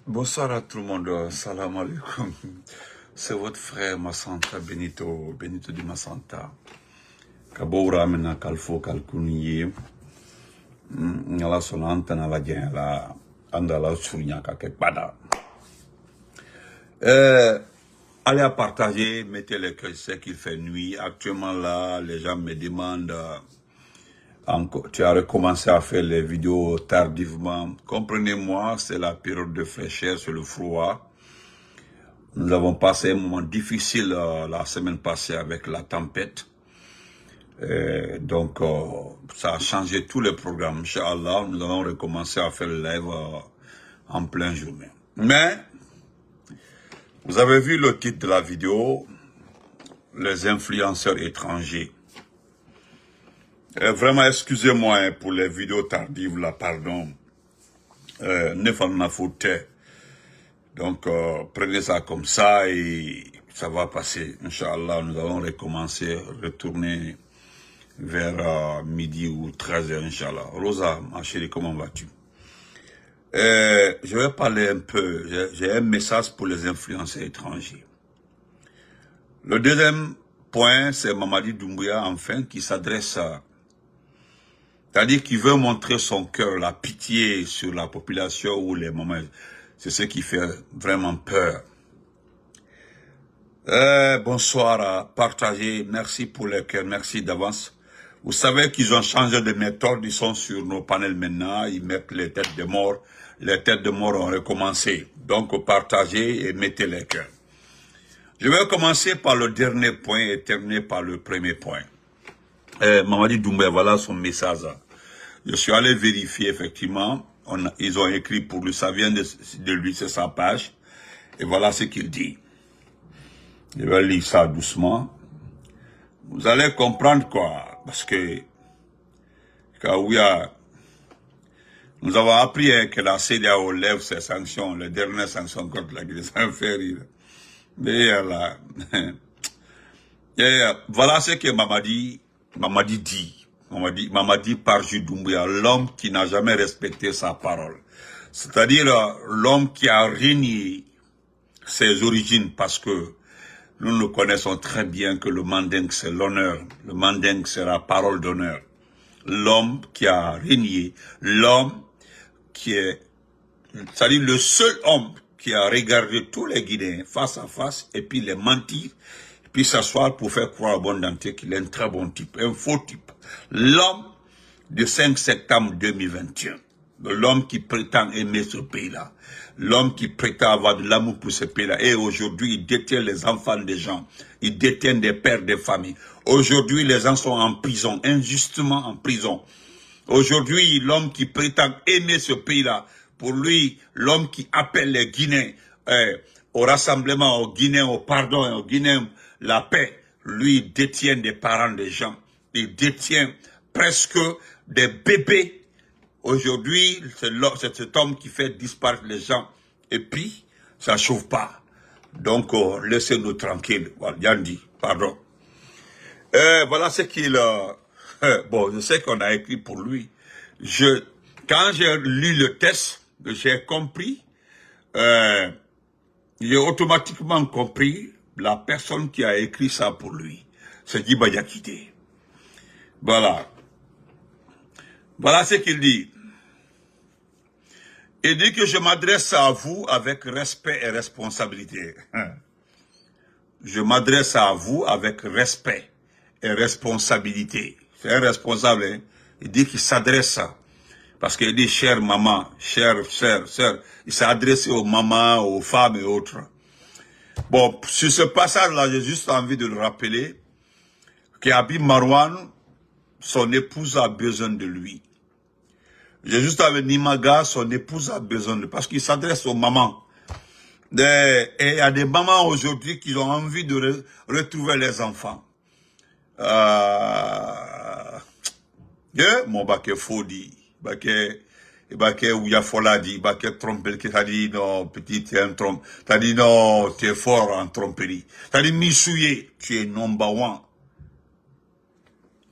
Bonsoir à tout le monde, salam alaikum. C'est votre frère Massanta Benito di Massanta. Kaboura mena kalfo kalkuniye. Ngala sonanta na la gen la andala surnya ka kekpada. Allez à partager, mettez les cœurs, je sais qu'il fait nuit. Actuellement là, les gens me demandent encore, tu as recommencé à faire les vidéos tardivement. Comprenez-moi, c'est la période de fraîcheur, c'est le froid. Nous avons passé un moment difficile la semaine passée avec la tempête. Donc, ça a changé tous les programmes. Inch'Allah, nous allons recommencer à faire le live en pleine journée. Mais, vous avez vu le titre de la vidéo, les influenceurs étrangers. Vraiment, excusez-moi pour les vidéos tardives, là, pardon. Ne fallait pas foutre. Donc, prenez ça comme ça et ça va passer. Inch'Allah, nous allons recommencer, retourner vers midi ou 13h, Inch'Allah. Rosa, ma chérie, comment vas-tu? Je vais parler un peu, j'ai un message pour les influenceurs étrangers. Le deuxième point, c'est Mamadi Doumbouya, enfin, qui s'adresse à... C'est-à-dire qu'il veut montrer son cœur, la pitié sur la population ou les mamans. C'est ce qui fait vraiment peur. Bonsoir, partagez, merci pour les cœurs, merci d'avance. Vous savez qu'ils ont changé de méthode, ils sont sur nos panels maintenant, ils mettent les têtes de mort. Les têtes de mort ont recommencé. Donc partagez et mettez les cœurs. Je vais commencer par le dernier point et terminer par le premier point. Mamadi Doumbouya, voilà son message. Je suis allé vérifier, effectivement, ils ont écrit pour lui, ça vient de lui, c'est sa page. Et voilà ce qu'il dit. Je vais lire ça doucement. Vous allez comprendre quoi, parce que nous avons appris que la CEDEAO lève ses sanctions, les dernières sanctions contre la Guinée, ça me fait rire. Mais là, voilà ce que Mamadi dit. Mamadi Parjou Doumbouya, l'homme qui n'a jamais respecté sa parole. C'est-à-dire l'homme qui a renié ses origines, parce que nous nous connaissons très bien que le mandingue c'est l'honneur, le mandingue c'est la parole d'honneur. L'homme qui a renié, l'homme qui est, c'est-à-dire le seul homme qui a regardé tous les Guinéens face à face et puis les mentir, et puis s'asseoir pour faire croire au monde entier qu'il est un très bon type, un faux type. L'homme du 5 septembre 2021, l'homme qui prétend aimer ce pays-là, l'homme qui prétend avoir de l'amour pour ce pays-là, et aujourd'hui il détient les enfants des gens, il détient des pères des familles. Aujourd'hui les gens sont en prison, injustement en prison. Aujourd'hui l'homme qui prétend aimer ce pays-là, pour lui l'homme qui appelle les Guinéens au rassemblement, aux Guinéens au pardon, aux Guinéens la paix, lui il détient des parents des gens, il détient presque des bébés. Aujourd'hui, c'est cet homme qui fait disparaître les gens. Et puis, ça ne chauffe pas. Donc, laissez-nous tranquilles. Voilà, Yandi, pardon. Voilà ce qu'il... bon, je sais qu'on a écrit pour lui. Quand j'ai lu le texte, j'ai compris, j'ai automatiquement compris la personne qui a écrit ça pour lui. C'est Djiba Diakité. Voilà. Voilà ce qu'il dit. Il dit que je m'adresse à vous avec respect et responsabilité. Je m'adresse à vous avec respect et responsabilité. C'est un responsable. Hein? Il dit qu'il s'adresse à... Parce qu'il dit chère maman, chère sœur. Il s'est adressé aux mamans, aux femmes et autres. Bon, sur ce passage-là, j'ai juste envie de le rappeler qu'Abi Marouane, son épouse a besoin de lui. J'ai juste avec Nimaga, son épouse a besoin de lui, parce qu'il s'adresse aux mamans. Et il y a des mamans aujourd'hui qui ont envie de retrouver les enfants. Mon baké Fodi, baké Ouya Foladi, baké Trompel, qui t'a dit non, petit, tu es un trompe. T'as dit non, tu es fort en tromperie. T'as dit Missouye, tu es number one.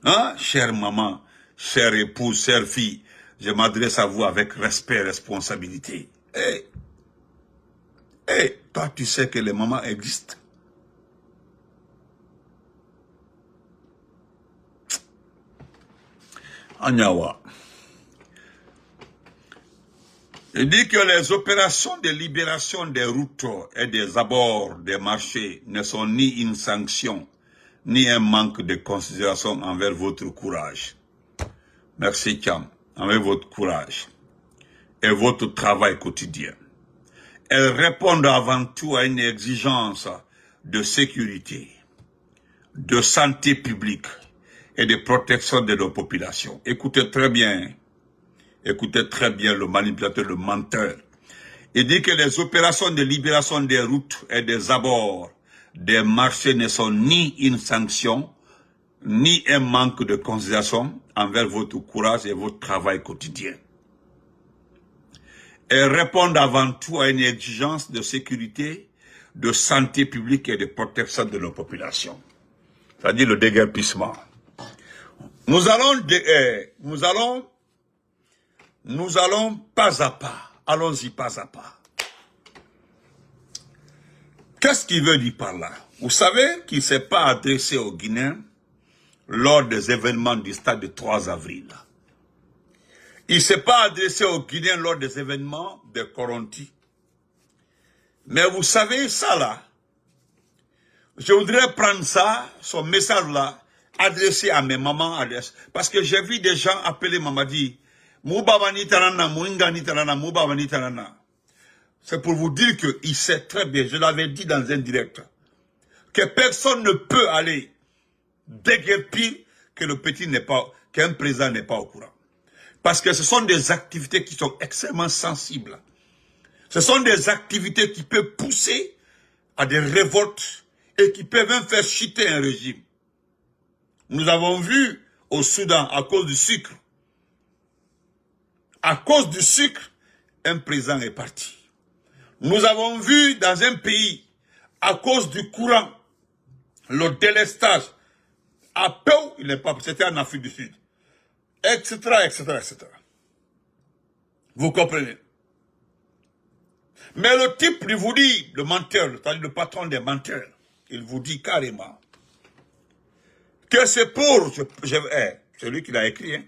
Hein, chère maman, chère épouse, chère fille, je m'adresse à vous avec respect et responsabilité. Hey. Et toi, tu sais que les mamans existent. Agnawa. Il dit que les opérations de libération des routes et des abords des marchés ne sont ni une sanction, ni un manque de considération envers votre courage. Merci, Cham, envers votre courage et votre travail quotidien. Elles répondent avant tout à une exigence de sécurité, de santé publique et de protection de nos populations. Écoutez très bien le manipulateur, le menteur. Il dit que les opérations de libération des routes et des abords des marchés ne sont ni une sanction, ni un manque de considération envers votre courage et votre travail quotidien. Elles répondent avant tout à une exigence de sécurité, de santé publique et de protection de nos populations. C'est-à-dire le déguerpissement. Nous allons pas à pas. Allons-y pas à pas. Qu'est-ce qu'il veut dire par là? Vous savez qu'il ne s'est pas adressé aux Guinéens lors des événements du stade du 3 avril. Il ne s'est pas adressé aux Guinéens lors des événements de Koronti. Mais vous savez ça là, je voudrais prendre ça, son message là, adressé à mes mamans, parce que j'ai vu des gens appeler Mamadi, Moubabani Tarana, Mouingani Tarana, Moubabani Tarana. C'est pour vous dire qu'il sait très bien, je l'avais dit dans un direct, que personne ne peut aller déguerpir que le petit n'est pas, qu'un président n'est pas au courant. Parce que ce sont des activités qui sont extrêmement sensibles. Ce sont des activités qui peuvent pousser à des révoltes et qui peuvent même faire chuter un régime. Nous avons vu au Soudan, à cause du sucre. À cause du sucre, un président est parti. Nous avons vu dans un pays, à cause du courant, le délestage, à peu, il n'est pas, c'était en Afrique du Sud, etc., etc., etc. Vous comprenez? Mais le type, il vous dit, le menteur, c'est-à-dire le patron des menteurs, il vous dit carrément que c'est pour, c'est lui qui l'a écrit, hein,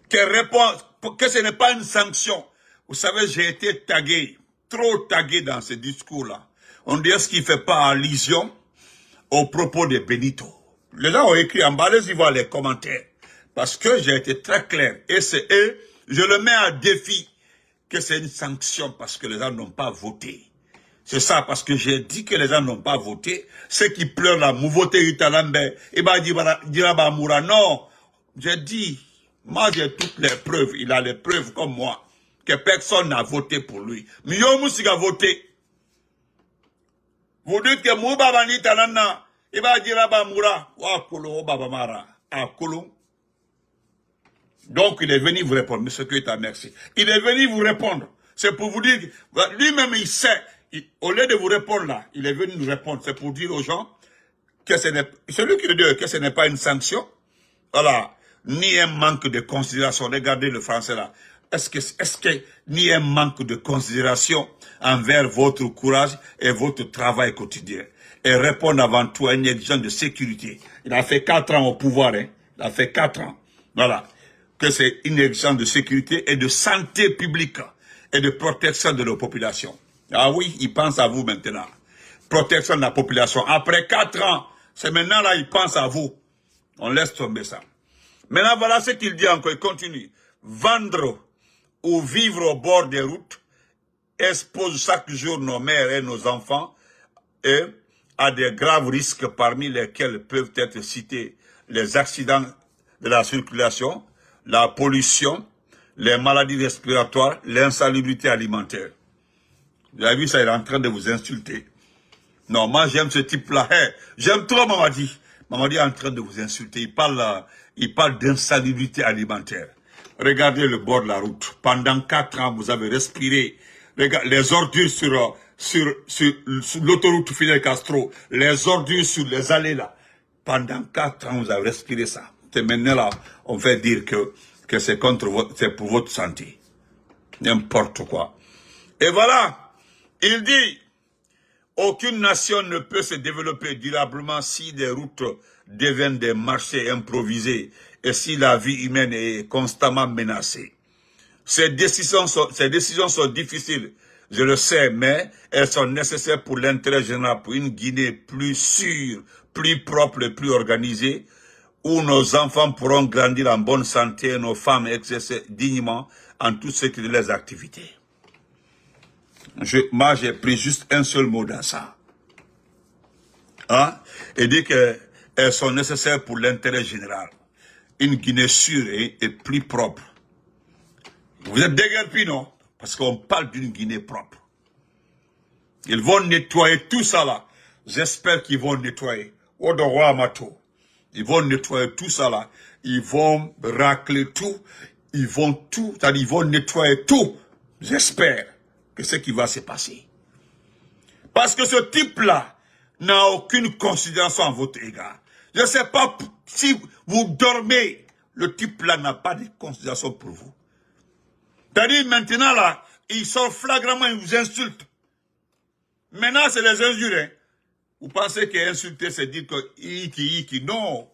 que ce n'est pas une sanction. Vous savez, j'ai été tagué, trop tagué dans ce discours-là. On dit ce qui ne fait pas allusion aux propos de Benito. Les gens ont écrit en bas, allez-y voir les commentaires. Parce que j'ai été très clair. Et c'est eux, je le mets à défi, que c'est une sanction parce que les gens n'ont pas voté. C'est ça, parce que j'ai dit que les gens n'ont pas voté. Ceux qui pleurent là, voter Italambe, et bah, Diraba Moura, non. J'ai dit, moi j'ai toutes les preuves, il a les preuves comme moi, que personne n'a voté pour lui. Mais yo Moussig a voté. Vous dites que Moubabani Tanana, et bah, Diraba Moura, wa Kolo, Babamara, à Kolo. Donc il est venu vous répondre, monsieur Kuita, merci. Il est venu vous répondre. C'est pour vous dire, lui-même il sait, au lieu de vous répondre là, il est venu nous répondre. C'est pour dire aux gens que ce n'est, celui qui le dit que ce n'est pas une sanction, voilà, ni un manque de considération. Regardez le français là. Est-ce que ni un manque de considération envers votre courage et votre travail quotidien, et répondre avant tout à une exigence de sécurité. Il a fait 4 ans au pouvoir, hein. Il a fait 4 ans. Voilà. Que c'est une exigence de sécurité et de santé publique et de protection de nos populations. Ah oui, il pense à vous maintenant. Protection de la population. Après 4 ans, c'est maintenant là, il pense à vous. On laisse tomber ça. Maintenant, voilà ce qu'il dit encore, il continue. Vendre ou vivre au bord des routes expose chaque jour nos mères et nos enfants à des graves risques parmi lesquels peuvent être cités les accidents de la circulation, la pollution, les maladies respiratoires, l'insalubrité alimentaire. Vous avez vu ça, il est en train de vous insulter. Non, moi j'aime ce type-là. Hey, j'aime trop Mamadi. Mamadi est en train de vous insulter. Il parle d'insalubrité alimentaire. Regardez le bord de la route. Pendant 4 ans, vous avez respiré les ordures sur l'autoroute Fidel Castro, les ordures sur les allées là. Pendant 4 ans, vous avez respiré ça. Et maintenant là, on fait dire que c'est pour votre santé. N'importe quoi. Et voilà, Il dit, aucune nation ne peut se développer durablement si des routes deviennent des marchés improvisés et si la vie humaine est constamment menacée. Ces décisions sont difficiles, je le sais, mais elles sont nécessaires pour l'intérêt général, pour une Guinée plus sûre, plus propre et plus organisée, où nos enfants pourront grandir en bonne santé et nos femmes exercer dignement en tout ce qui est les activités. Moi, j'ai pris juste un seul mot dans ça. Hein? Et dit qu'elles sont nécessaires pour l'intérêt général. Une Guinée sûre et plus propre. Vous êtes déguerpis, non? Parce qu'on parle d'une Guinée propre. Ils vont nettoyer tout ça là. J'espère qu'ils vont nettoyer. Odoro Amato. Ils vont nettoyer tout ça là. Ils vont racler tout. Ils vont tout, c'est-à-dire ils vont nettoyer tout. J'espère que c'est ce qui va se passer. Parce que ce type-là n'a aucune considération à votre égard. Je ne sais pas si vous dormez, le type-là n'a pas de considération pour vous. C'est-à-dire maintenant là, il sort flagramment, il vous insulte. Maintenant c'est les injures. Hein. Vous pensez qu'insulter c'est dire que iki, non.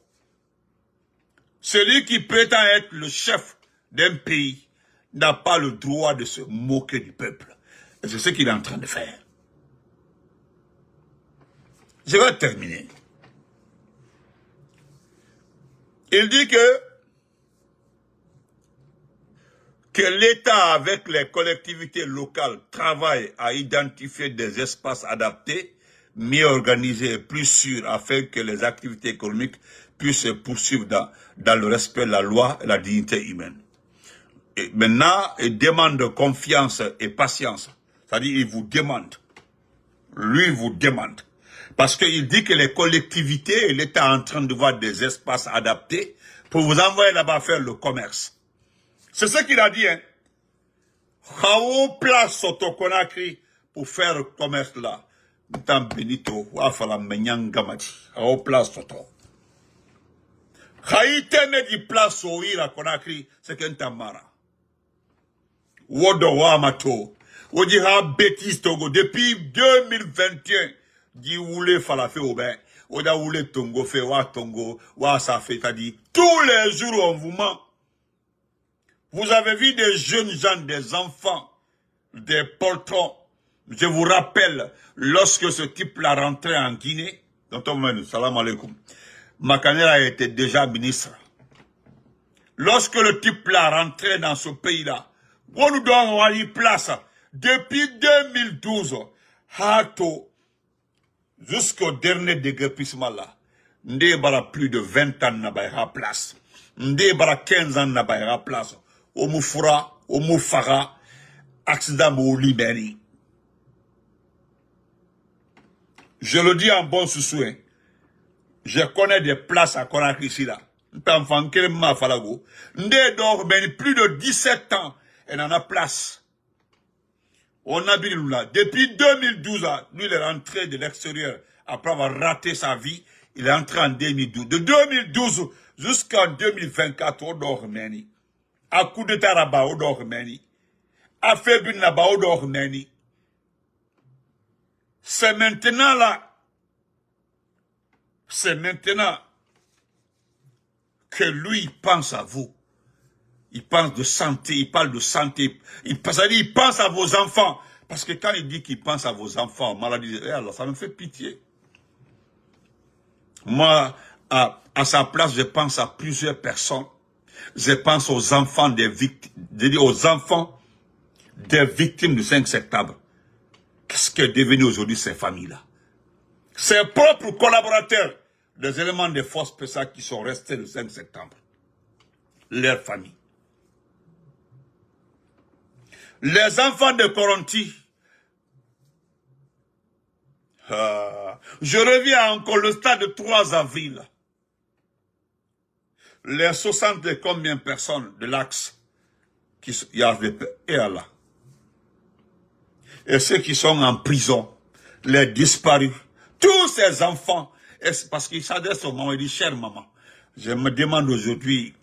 Celui qui prétend être le chef d'un pays n'a pas le droit de se moquer du peuple. Et c'est ce qu'il est en train de faire. Je vais terminer. Il dit que l'État avec les collectivités locales travaille à identifier des espaces adaptés, mieux organisés et plus sûrs afin que les activités économiques puissent se poursuivre dans le respect de la loi et la dignité humaine. Et maintenant, il demande confiance et patience. C'est-à-dire, il vous demande. Lui, il vous demande. Parce qu'il dit que les collectivités et l'État sont en train de voir des espaces adaptés pour vous envoyer là-bas faire le commerce. C'est ce qu'il a dit, hein. Khao place Soto Conakry pour faire le commerce là. M'tan Benito, wafala menyangamati. Khao place Soto. Khaïte me di place au Ira Conakry, c'est qu'un tamara. Wodo Wamato. Odi ha bêtise Togo. Depuis 2021, di oule falafe au bain. Oda oule Tongo fait wa Tongo, wa sa fait, c'est-à-dire, tous les jours on vous ment. Vous avez vu des jeunes gens, des enfants, des poltrons. Je vous rappelle, lorsque ce type-là rentrait en Guinée, salam alaikum, Makanera était déjà ministre. Lorsque le type-là rentrait dans ce pays-là, on nous doit avoir une place. Depuis 2012, Hato, jusqu'au dernier déguerpissement là, Ndébara plus de 20 ans n'a pas place. Ndébara 15 ans n'a pas place. Au Moufra, au Moufara, accident au Libéry. Je le dis en bon sous-souhait. Je connais des places à Conakry ici là. Enfant, plus de 17 ans, elle en a place. On a vu là. Depuis 2012, lui il est rentré de l'extérieur après avoir raté sa vie. Il est entré en 2012. De 2012 jusqu'en 2024, au Dormeni. À coup de Taraba au Dormeni. À Fébune là-bas au Dormeni. C'est maintenant là. C'est maintenant que lui pense à vous. Il pense de santé, il parle de santé. Il pense à vos enfants. Parce que quand il dit qu'il pense à vos enfants, maladie, alors ça me fait pitié. Moi, à sa place, je pense à plusieurs personnes. Je pense aux enfants des victimes, aux enfants des victimes du 5 septembre. Qu'est-ce qu'est devenu aujourd'hui ces familles-là? Ses propres collaborateurs, des éléments des forces spéciales qui sont restés le 5 septembre. Leurs familles. Les enfants de Coronti. Je reviens encore le stade de 3 avril. Les 60 et combien de personnes de l'Axe qui y avaient et là. Et ceux qui sont en prison, les disparus, tous ces enfants, parce qu'ils s'adressent aux mamans, ils disent, chère maman, je me demande aujourd'hui,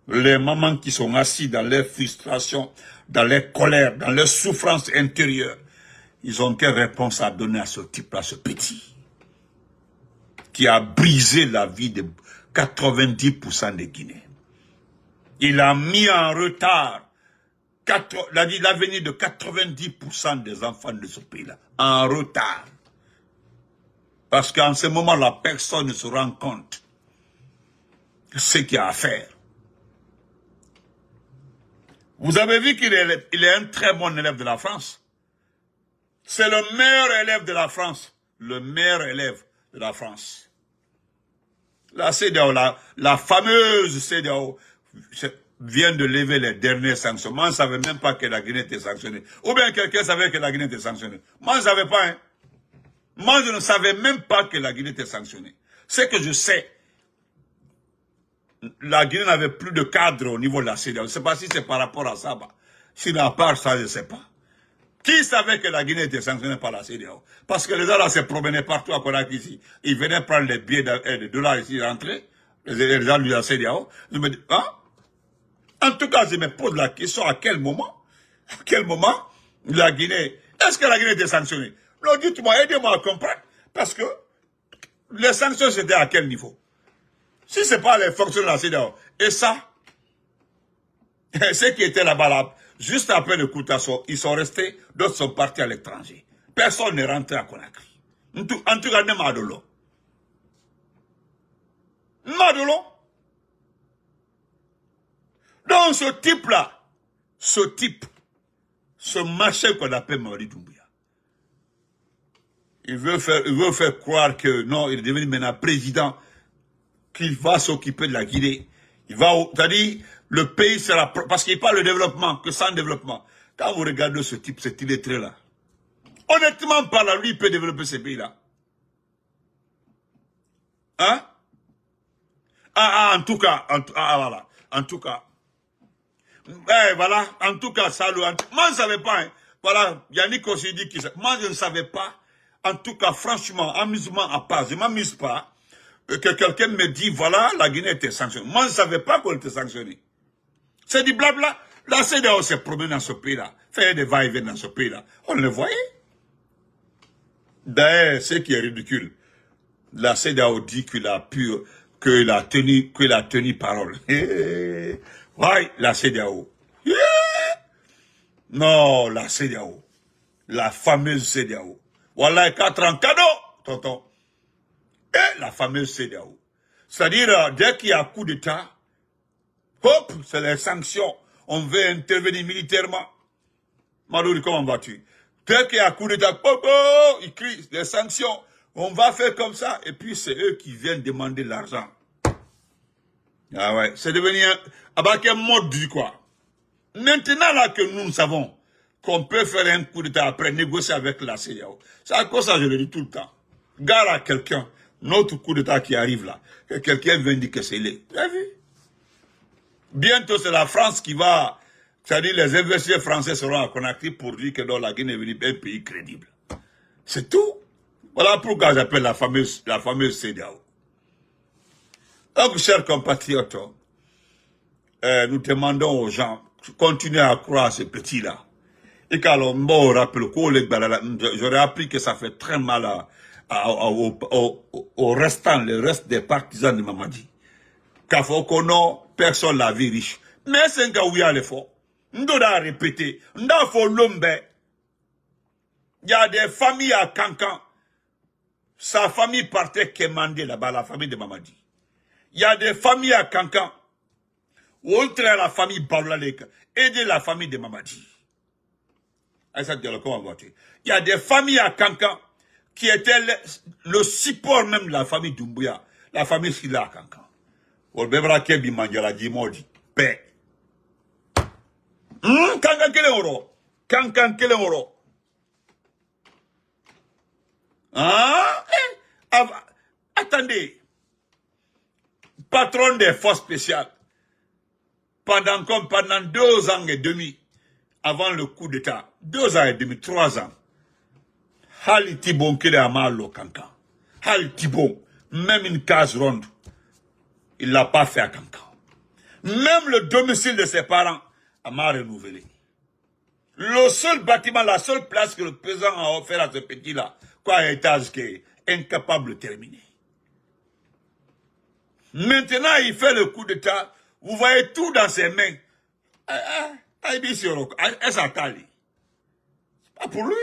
les mamans qui sont assises dans leur frustration, dans leur colère, dans leur souffrance intérieure, Ils ont quelle réponse à donner à ce type-là, ce petit, qui a brisé la vie de 90% des Guinéens. Il a mis en retard l'avenir de 90% des enfants de ce pays-là. En retard. Parce qu'en ce moment, la personne ne se rend compte de ce qu'il y a à faire. Vous avez vu qu'il est un très bon élève de la France. C'est le meilleur élève de la France. Le meilleur élève de la France. La CEDEAO, la fameuse CEDEAO, vient de lever les dernières sanctions. Moi, je ne savais même pas que la Guinée était sanctionnée. Ou bien quelqu'un savait que la Guinée était sanctionnée. Moi, je ne savais pas. Hein. Moi, je ne savais même pas que la Guinée était sanctionnée. Ce que je sais, la Guinée n'avait plus de cadre au niveau de la CEDEAO. Je ne sais pas si c'est par rapport à ça. Sinon, à part ça, je ne sais pas. Qui savait que la Guinée était sanctionnée par la CEDEAO? Parce que les gens là se promenaient partout à Conakry ici. Ils venaient prendre les billets de dollars ici, rentrer. Les gens de la CEDEAO. Je me dis, hein? En tout cas, je me pose la question, à quel moment la Guinée, est-ce que la Guinée était sanctionnée? Non, dites-moi, aidez-moi à comprendre. Parce que les sanctions, c'était à quel niveau? Si ce n'est pas les fonctions de la CEDEAO. Et ça, ceux qui étaient là-bas, juste après le coup d'assaut, ils sont restés, d'autres sont partis à l'étranger. Personne n'est rentré à Conakry. En tout cas, ne Madolo. Madolo. Donc ce type-là, ce machin qu'on appelle Mamadi Doumbouya, il veut faire croire que non, il est devenu maintenant président, qu'il va s'occuper de la Guinée. C'est-à-dire, le pays sera... Parce qu'il parle de développement, que sans développement. Quand vous regardez ce type, cet illettré-là, honnêtement parlant, lui, il peut développer ce pays-là. Hein? En tout cas, voilà. En tout cas. Voilà, en tout cas, ça, moi, je ne savais pas. Hein. Voilà, Yannick aussi dit qu'il... Moi, je ne savais pas. En tout cas, franchement, amusement à part. Je ne m'amuse pas. Que quelqu'un me dit, voilà, la Guinée était sanctionnée. Moi, je ne savais pas qu'on était sanctionné. C'est du blabla. La CEDEAO s'est promenée dans ce pays-là. Fait des va-et-vient dans ce pays-là. On le voyait. D'ailleurs, ce qui est ridicule, la CEDEAO dit qu'il a tenu parole. Ouais, la CEDEAO. Non, la CEDEAO. La fameuse CEDEAO. Voilà, 4 ans cadeau, tonton. Et la fameuse CEDEAO. C'est-à-dire, dès qu'il y a coup d'État, hop, c'est les sanctions. On veut intervenir militairement. Madouri, comment vas-tu? Dès qu'il y a coup d'État, ils crient, les sanctions. On va faire comme ça. Et puis, c'est eux qui viennent demander l'argent. Ah ouais, c'est devenu un mode du quoi. Maintenant, là, que nous savons qu'on peut faire un coup d'État après, négocier avec la CEDEAO. C'est à cause ça, je le dis tout le temps. Gare à quelqu'un. Notre coup d'État qui arrive là, que quelqu'un vient dire que c'est lui. Vous avez vu? Bientôt, c'est la France qui va, c'est-à-dire les investisseurs français seront à Conakry pour dire que dans la Guinée est venue un pays crédible. C'est tout. Voilà pourquoi j'appelle la fameuse CEDEAO. Donc, chers compatriotes, nous demandons aux gens, continuez à croire à ces petits-là. Et quand on rappelle, j'aurais appris que ça fait très mal au restant, le reste des partisans de Mamadi. Car faut qu'on ait personne la vie riche. Mais c'est un gars où il y a l'effort. On doit répéter. On doit faire l'ombe. Il y a des familles à Cancan. Sa famille partait quémander là-bas, la famille de Mamadi. Il y a des familles à Cancan. Autre la famille Baulalek. Aider la famille de Mamadi. Il y a des familles à Cancan qui étaient le support même de la famille Doumbouya. La famille Silla à Cancan. Olbebra Kebi Manjala Jimodi. Paix. Cancan quel oro? Cancan quel oro? Ah? Attendez. Patron des forces spéciales. Pendant 2 ans et demi. Avant le coup d'État, 2 ans et demi, 3 ans. Hal Tibon qui est à Malo Cancan. Hal Tibon, même une case ronde, il ne l'a pas fait à Cancan. Même le domicile de ses parents a mal renouvelé. Le seul bâtiment, la seule place que le président a offert à ce petit-là, quoi, un étage qui est incapable de terminer. Maintenant, il fait le coup d'état. Vous voyez tout dans ses mains. Elle s'attale. Pas pour lui.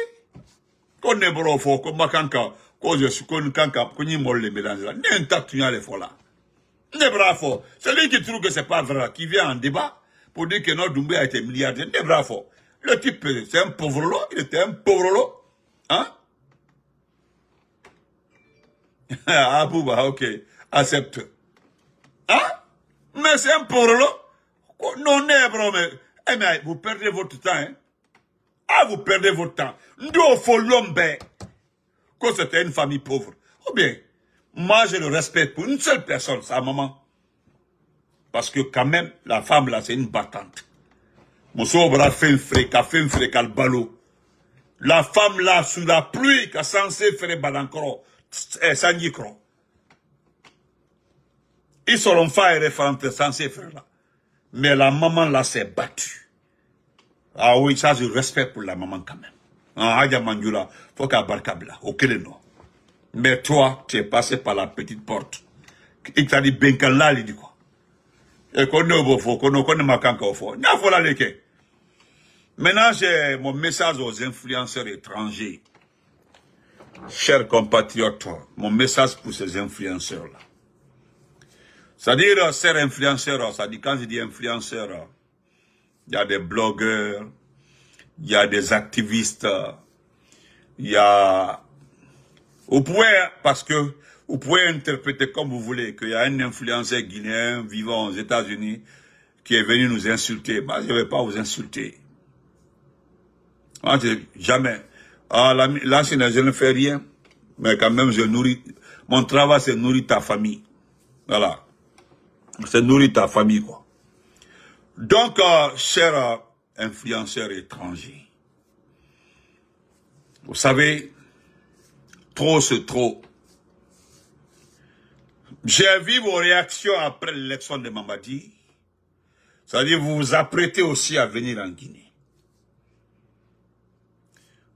Qu'on est brofo, qu'on m'a kanka, qu'on kanka, qu'on y molle les mélanges là. N'est un tas de les folles là. N'est bravo. Celui qui trouve que c'est pas vrai, qui vient en débat, pour dire que notre Doumbé a été milliardaire, n'est bravo. Le type, c'est un pauvre lot, il était un pauvre lot. Hein? Ah, Bouba, ok, accepte. Hein? Mais c'est un pauvre lot. Non, n'est bro, mais vous perdez votre temps, hein? Ah, vous perdez votre temps. Nous, faut l'homme, que c'était une famille pauvre. Ou bien, moi, j'ai le respect pour une seule personne, sa maman. Parce que quand même, la femme, là, c'est une battante. Mon soeur fait un frère, le ballot. La femme, là, sous la pluie, qui est censée faire balancro, sans y croire. Ils sont l'enfant et référente censé faire là. Mais la maman, là, s'est battue. Ah oui, ça, je respecte pour la maman quand même. Ah, Adja Mandjoula, faut qu'à Barkabla, au Kéléno. Mais toi, tu es passé par la petite porte. Il t'a dit, Benkala, il dit quoi? Et qu'on ne veut pas, qu'on ne m'a qu'un fort. N'a pas la léquée. Maintenant, j'ai mon message aux influenceurs étrangers. Chers compatriotes, mon message pour ces influenceurs-là. C'est-à-dire, ces influenceurs, c'est-à-dire, quand je dis influenceurs, il y a des blogueurs, il y a des activistes, il y a... Vous pouvez, parce que vous pouvez interpréter comme vous voulez, qu'il y a un influenceur guinéen vivant aux États-Unis qui est venu nous insulter. Moi, je ne vais pas vous insulter. Moi, jamais. Ah, là, je ne fais rien, mais quand même, je nourris... Mon travail, c'est nourrir ta famille. Voilà. C'est nourrir ta famille, quoi. Donc, chers influenceurs étrangers, vous savez, trop c'est trop. J'ai vu vos réactions après l'élection de Mamadi. C'est-à-dire, vous vous apprêtez aussi à venir en Guinée.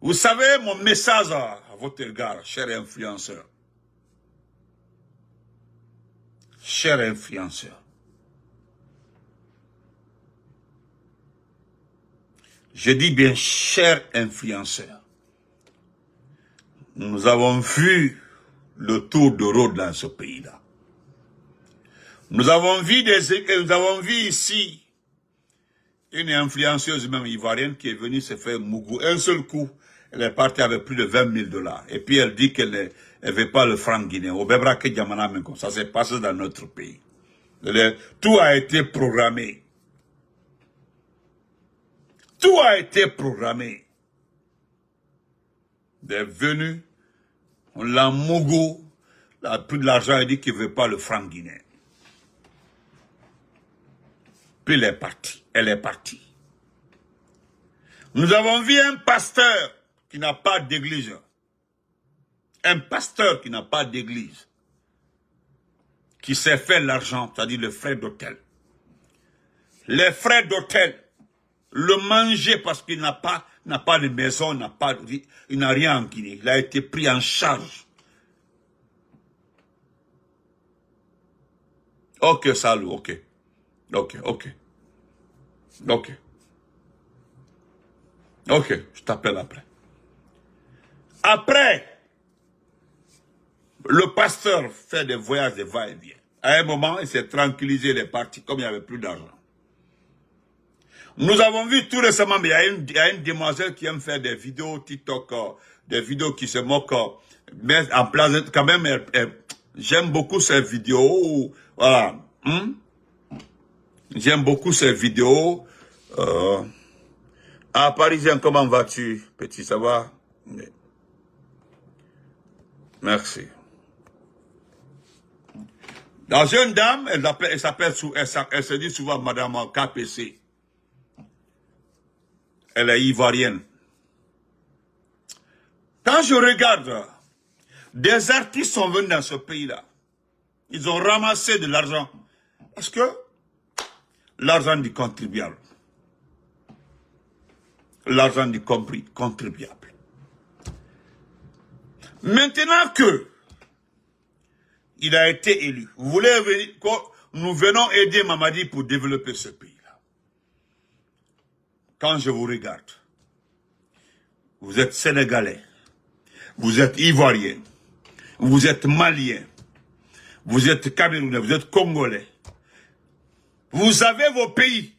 Vous savez, mon message à votre égard, chers influenceurs. Chers influenceurs. Je dis bien, chers influenceurs. Nous avons vu le tour de rôde dans ce pays-là. Nous avons vu ici une influenceuse même ivoirienne qui est venue se faire mougou. Un seul coup, elle est partie avec plus de 20 000 $. Et puis elle dit qu'elle ne veut pas le franc guinéen. Au Bebrake Diamana Menko. Ça s'est passé dans notre pays. Tout a été programmé. Tout a été programmé. Des venus, on l'a mougou, elle a pris de l'argent et dit qu'il ne veut pas le franc guinéen. Puis elle est partie. Elle est partie. Nous avons vu un pasteur qui n'a pas d'église. Un pasteur qui n'a pas d'église. Qui s'est fait l'argent, c'est-à-dire le frais d'hôtel. Les frais d'hôtel. Le manger parce qu'il n'a pas de maison, il n'a rien en Guinée. Il a été pris en charge. Ok, salut, ok. Ok. Ok, je t'appelle après. Après, le pasteur fait des voyages de va-et-vient. À un moment, il s'est tranquillisé, il est parti, comme il n'y avait plus d'argent. Nous avons vu tout récemment, mais il y a une demoiselle qui aime faire des vidéos TikTok, des vidéos qui se moquent, mais en place, quand même, j'aime beaucoup ces vidéos, voilà. J'aime beaucoup ces vidéos. Parisien, comment vas-tu, petit, ça va? Merci. La jeune dame, elle se dit souvent Madame KPC. Elle est ivoirienne. Quand je regarde, des artistes sont venus dans ce pays-là. Ils ont ramassé de l'argent. Parce que l'argent du contribuable. l'argent du contribuable. Maintenant que il a été élu, vous voulez venir, nous venons aider Mamadi pour développer ce pays-là. Quand je vous regarde, vous êtes Sénégalais, vous êtes Ivoirien, vous êtes Malien, vous êtes Camerounais, vous êtes Congolais. Vous avez vos pays.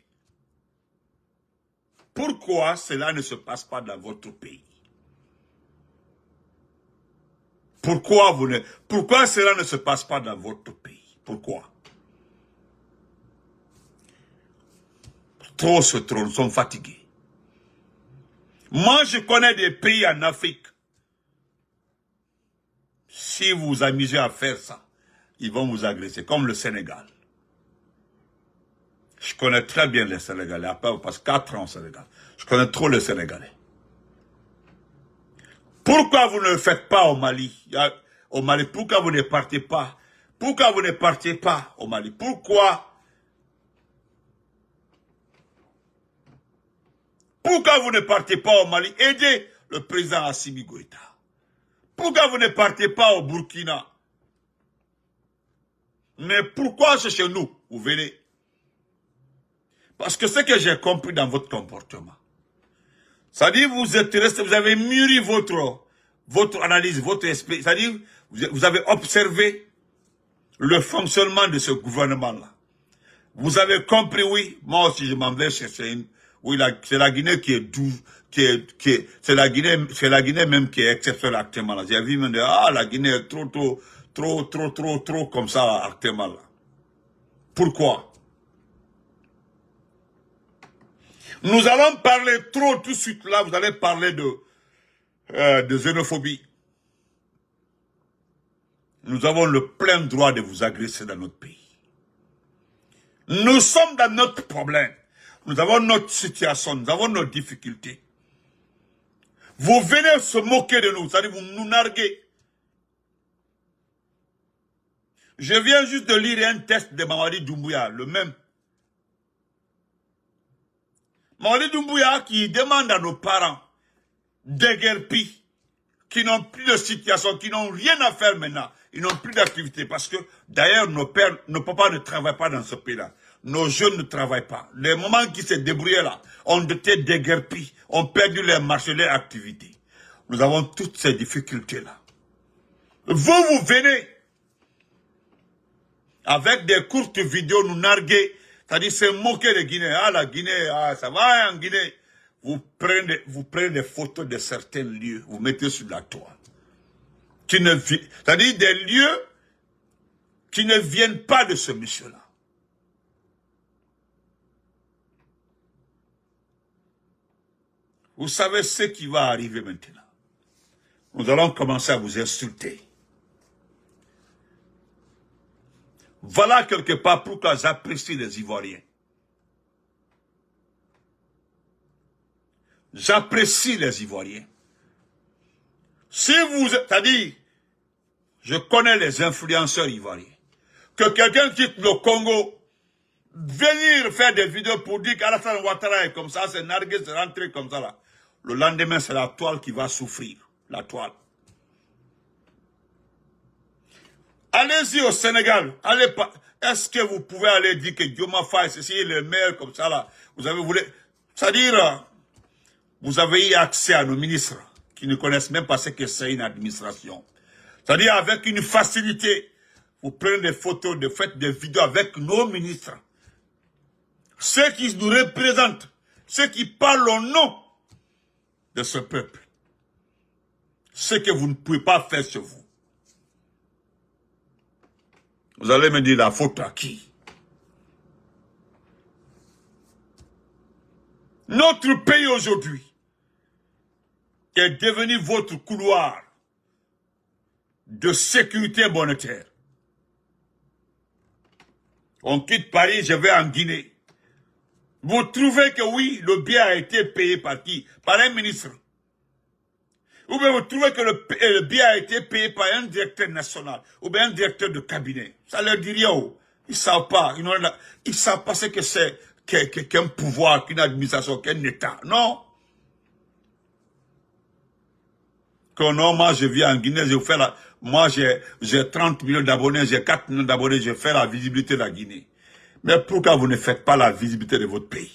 Pourquoi cela ne se passe pas dans votre pays? Pourquoi cela ne se passe pas dans votre pays? Pourquoi? Trop, nous sommes fatigués. Moi, je connais des pays en Afrique. Si vous vous amusez à faire ça, ils vont vous agresser, comme le Sénégal. Je connais très bien les Sénégalais, après on passe 4 ans au Sénégal. Je connais trop les Sénégalais. Pourquoi vous ne le faites pas au Mali? Pourquoi vous ne partez pas? Pourquoi vous ne partez pas au Mali? Pourquoi vous ne partez pas au Mali? Aidez le président Assimi Goïta. Pourquoi vous ne partez pas au Burkina? Mais pourquoi c'est chez nous? Vous venez. Parce que ce que j'ai compris dans votre comportement, c'est-à-dire vous êtes resté, vous avez mûri votre analyse, votre esprit, c'est-à-dire vous avez observé le fonctionnement de ce gouvernement-là. Vous avez compris, oui, moi aussi je m'en vais chercher une, oui, c'est la Guinée qui est douce, c'est la Guinée même qui est exceptionnelle actuellement là. J'ai vu me dire, ah, la Guinée est trop comme ça actuellement là. Pourquoi? Nous allons parler trop tout de suite là, vous allez parler de xénophobie. Nous avons le plein droit de vous agresser dans notre pays. Nous sommes dans notre problème. Nous avons notre situation, nous avons nos difficultés. Vous venez se moquer de nous, c'est-à-dire vous nous narguez. Je viens juste de lire un texte de Mamadi Doumbouya, le même. Mamadi Doumbouya qui demande à nos parents déguerpis, qui n'ont plus de situation, qui n'ont rien à faire maintenant, ils n'ont plus d'activité parce que d'ailleurs nos papas ne travaillent pas dans ce pays-là. Nos jeunes ne travaillent pas. Les moments qui se débrouillaient là, ont été déguerpis, ont perdu leur marché, leur activité. Nous avons toutes ces difficultés-là. Vous venez avec des courtes vidéos nous narguer, c'est-à-dire se moquer des Guinéens. Ah, la Guinée, ah, ça va en Guinée. Vous prenez des photos de certains lieux, vous mettez sur la toile. C'est-à-dire des lieux qui ne viennent pas de ce monsieur-là. Vous savez ce qui va arriver maintenant. Nous allons commencer à vous insulter. Voilà quelque part pourquoi j'apprécie les Ivoiriens. J'apprécie les Ivoiriens. Si vous, c'est-à-dire, je connais les influenceurs ivoiriens. Que quelqu'un quitte le Congo, venir faire des vidéos pour dire qu'Alassane Ouattara est comme ça, c'est nargué, c'est rentré comme ça là. Le lendemain, c'est la toile qui va souffrir. La toile. Allez-y au Sénégal. Allez pas. Est-ce que vous pouvez aller dire que Dioma Faye, c'est le maire comme ça là. Vous avez voulu. C'est-à-dire, vous avez eu accès à nos ministres qui ne connaissent même pas ce que c'est une administration. C'est-à-dire, avec une facilité, vous prenez des photos, faites des vidéos avec nos ministres. Ceux qui nous représentent, ceux qui parlent au nom de ce peuple. Ce que vous ne pouvez pas faire chez vous. Vous allez me dire la faute à qui? Notre pays aujourd'hui est devenu votre couloir de sécurité monétaire. On quitte Paris, je vais en Guinée. Vous trouvez que oui, le bien a été payé par qui? Par un ministre. Ou bien vous trouvez que le bien a été payé par un directeur national, ou bien un directeur de cabinet. Ça leur dit rien. Ils ne savent pas. Ils ne savent pas ce que c'est qu'un pouvoir, qu'une administration, qu'un État. Non. Que non, moi je vis en Guinée, je fais la... Moi j'ai 30 millions d'abonnés, j'ai 4 millions d'abonnés, je fais la visibilité de la Guinée. Mais pourquoi vous ne faites pas la visibilité de votre pays?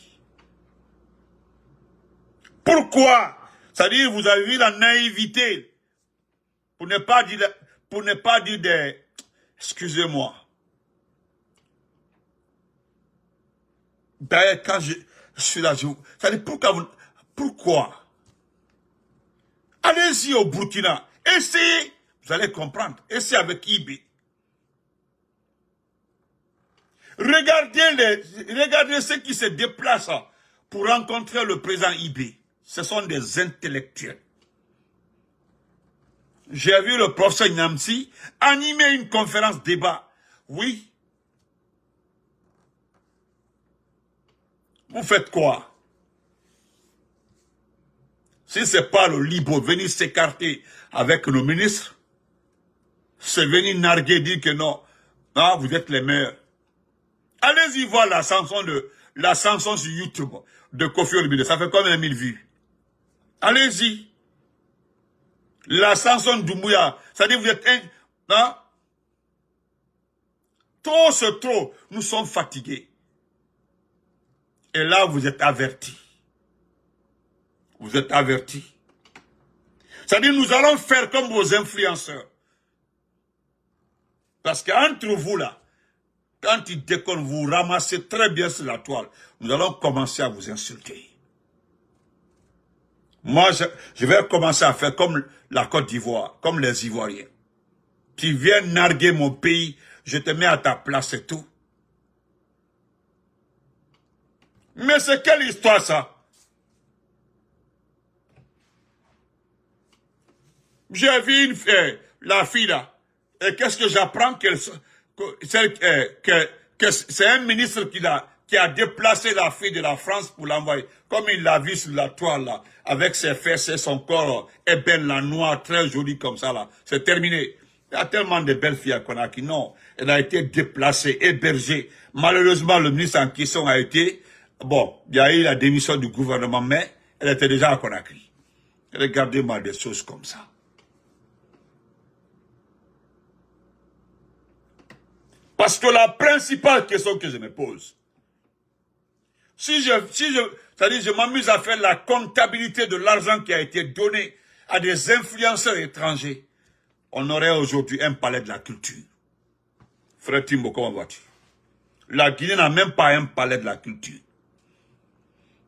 Pourquoi? C'est-à-dire, vous avez vu la naïveté. Pour ne pas dire des... Excusez-moi. D'ailleurs, quand je suis là, c'est-à-dire, pourquoi? Allez-y au Burkina. Essayez. Vous allez comprendre. Essayez avec IB. Regardez ceux qui se déplacent pour rencontrer le président IB. Ce sont des intellectuels. J'ai vu le professeur Nyamsi animer une conférence débat. Oui. Vous faites quoi? Si ce n'est pas le Libre venir s'écarter avec nos ministres, c'est venir narguer, dire que non, vous êtes les meilleurs. Allez-y voir la chanson sur YouTube de Kofi Olomide. Ça fait combien de mille vues? Allez-y. La chanson d'Oumbouya. C'est-à-dire vous êtes trop c'est trop. Nous sommes fatigués. Et là, vous êtes avertis. Vous êtes avertis. C'est-à-dire nous allons faire comme vos influenceurs. Parce qu'entre vous là, quand ils déconnent, vous ramassez très bien sur la toile. Nous allons commencer à vous insulter. Moi, je vais commencer à faire comme la Côte d'Ivoire, comme les Ivoiriens. Tu viens narguer mon pays, je te mets à ta place et tout. Mais c'est quelle histoire ça? J'ai vu la fille là. Et qu'est-ce que j'apprends que c'est un ministre qui a déplacé la fille de la France pour l'envoyer. Comme il l'a vu sur la toile là, avec ses fesses et son corps ébène la noire, très jolie comme ça là. C'est terminé. Il y a tellement de belles filles à Conakry. Non, elle a été déplacée, hébergée. Malheureusement, le ministre en question a été... Bon, il y a eu la démission du gouvernement, mais elle était déjà à Conakry. Regardez-moi des choses comme ça. Parce que la principale question que je me pose, c'est-à-dire je m'amuse à faire la comptabilité de l'argent qui a été donné à des influenceurs étrangers, on aurait aujourd'hui un palais de la culture. Frère Timbo, comment vas-tu? La Guinée n'a même pas un palais de la culture.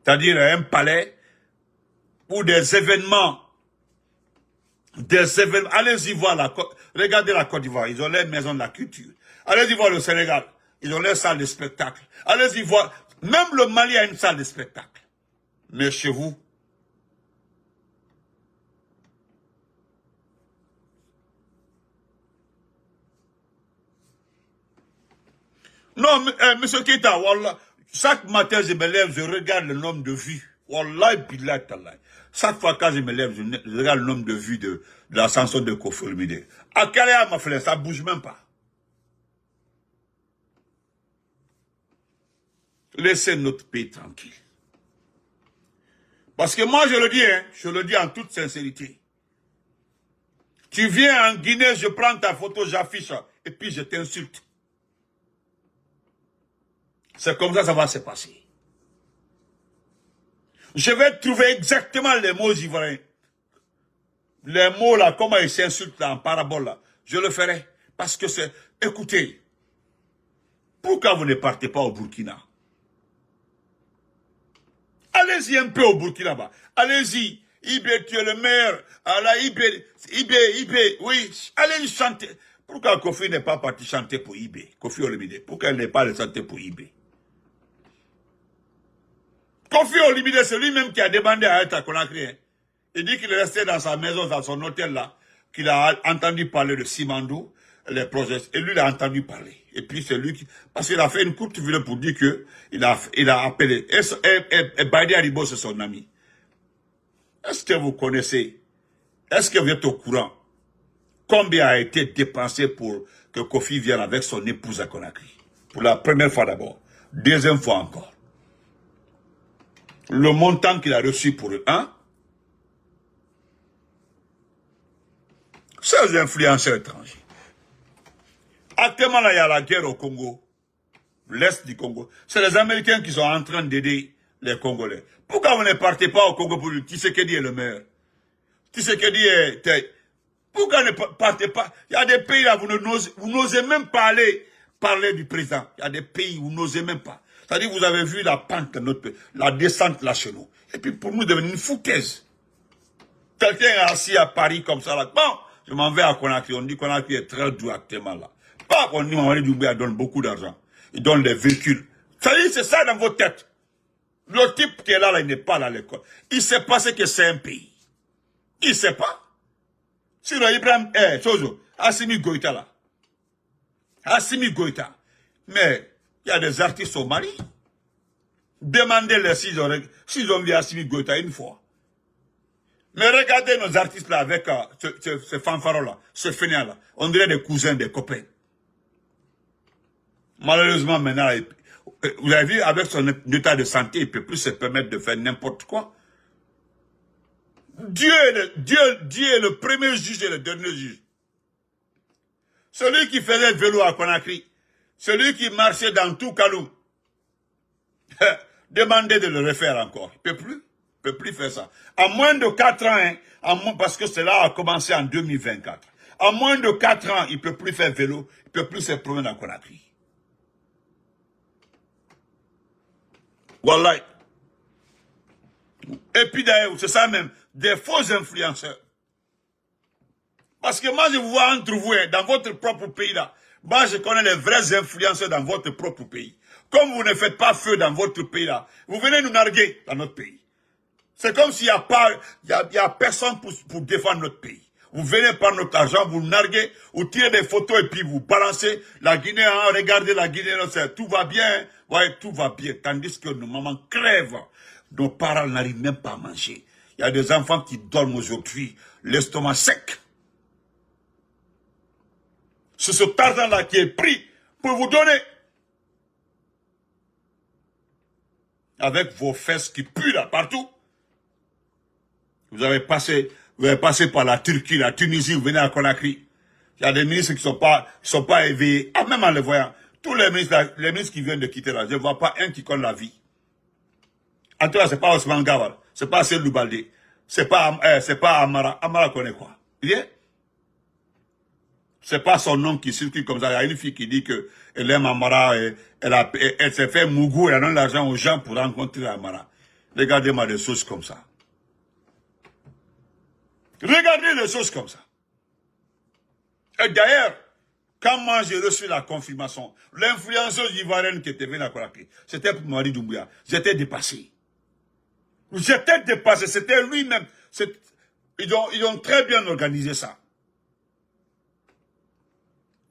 C'est-à-dire un palais où des événements, allez-y voir regardez la Côte d'Ivoire, ils ont les maisons de la culture. Allez-y voir le Sénégal, ils ont les salles de spectacle. Allez-y voir, même le Mali a une salle de spectacle. Mais chez vous, non, monsieur Keita, wallah, chaque matin je me lève, je regarde le nombre de vues. Wallah, billah, tallah. Chaque fois que je me lève, je regarde le nombre de vues de la chanson de Kofi Olomide. À Kalea, ma frère, ça bouge même pas. Laissez notre pays tranquille. Parce que moi, je le dis en toute sincérité. Tu viens en Guinée, je prends ta photo, j'affiche, et puis je t'insulte. C'est comme ça va se passer. Je vais trouver exactement les mots ivoiriens. Les mots là, comment ils s'insultent là, en parabole là. Je le ferai. Parce que c'est... Écoutez, pourquoi vous ne partez pas au Burkina? Allez-y un peu au Burkina bas. Allez-y. Ibé, tu es le maire. Allah, Ibé, oui. Allez chanter. Pourquoi Kofi n'est pas parti chanter pour Ibé? Kofi Olomide. Pourquoi elle n'est pas allé chanter pour Ibé? Kofi Olomide, c'est lui-même qui a demandé à être à Conakry. Hein. Il dit qu'il est resté dans sa maison, dans son hôtel là, qu'il a entendu parler de Simandou, les projets, et lui il a entendu parler. Et puis c'est lui qui... Parce qu'il a fait une courte vidéo pour dire que il a appelé. Et Badi Aribo, c'est son ami. Est-ce que vous connaissez? Est-ce que vous êtes au courant? Combien a été dépensé pour que Kofi vienne avec son épouse à Conakry? Pour la première fois d'abord. Deuxième fois encore. Le montant qu'il a reçu pour eux, hein? Chers influenceurs étrangers. Actuellement, là, il y a la guerre au Congo. L'Est du Congo. C'est les Américains qui sont en train d'aider les Congolais. Pourquoi vous ne partez pas au Congo pour dire Tshisekedi est le meilleur? Tshisekedi est... Pourquoi ne partez pas? Il y a des pays là, vous n'osez même pas parler du président. Il y a des pays où vous n'osez même pas. C'est-à-dire vous avez vu la pente de notre pays, la descente là chez nous. Et puis pour nous devenir une foutaise. Quelqu'un est assis à Paris comme ça là. Bon, je m'en vais à Conakry. On dit Conakry est très doux actuellement là. Pas qu'on dit Mamadi Doumbouya donne beaucoup d'argent. Il donne des véhicules. C'est ça dans vos têtes. Le type qui est là, il n'est pas là à l'école. Il ne sait pas ce que c'est un pays. Il ne sait pas. Sinon, Ibrahim, Assimi Goïta là. Assimi Goïta. Mais, il y a des artistes au Mali. Demandez-les s'ils ont vu Assimi Goïta une fois. Mais regardez nos artistes là avec ce fanfaron là, ce fainéant là. On dirait des cousins, des copains. Malheureusement, maintenant, vous avez vu, avec son état de santé, il ne peut plus se permettre de faire n'importe quoi. Dieu est le premier juge et le dernier juge. Celui qui faisait le vélo à Conakry, celui qui marchait dans tout Kalou, demandez de le refaire encore. Il ne peut plus faire ça. En moins de 4 ans, hein, parce que cela a commencé en 2024. En moins de 4 ans, il ne peut plus faire vélo, il ne peut plus se promener à Conakry. Wallah. Et puis d'ailleurs, c'est ça même, des faux influenceurs. Parce que moi, je vous vois entre vous, dans votre propre pays là. Moi, je connais les vrais influenceurs dans votre propre pays. Comme vous ne faites pas feu dans votre pays là, vous venez nous narguer dans notre pays. C'est comme s'il n'y a pas, il y a personne pour défendre notre pays. Vous venez prendre notre argent, vous narguez, vous tirez des photos et puis vous balancez la Guinée, hein, regardez la Guinée, tout va bien, ouais, tout va bien. Tandis que nos mamans crèvent, nos parents n'arrivent même pas à manger. Il y a des enfants qui dorment aujourd'hui, l'estomac sec. C'est cet argent-là qui est pris pour vous donner. Avec vos fesses qui puent là partout. Vous avez passé par la Turquie, la Tunisie, vous venez à Conakry. Il y a des ministres qui sont pas éveillés. Ah, même en les voyant. Tous les ministres qui viennent de quitter là, je ne vois pas un qui connaît la vie. En tout cas, c'est pas Ousmane Gawal, c'est pas Seydou Baldé, c'est pas Amara. Amara connaît quoi? Bien? C'est pas son nom qui circule comme ça. Il y a une fille qui dit que elle aime Amara, elle s'est fait mougou, elle donne l'argent aux gens pour rencontrer Amara. Regardez-moi des choses comme ça. Regardez les choses comme ça. Et d'ailleurs, quand moi j'ai reçu la confirmation, l'influenceuse ivoirienne qui était venue à Conakry, c'était pour Mamadi Doumbouya. J'étais dépassé. J'étais dépassé, c'était lui-même. Ils ont très bien organisé ça.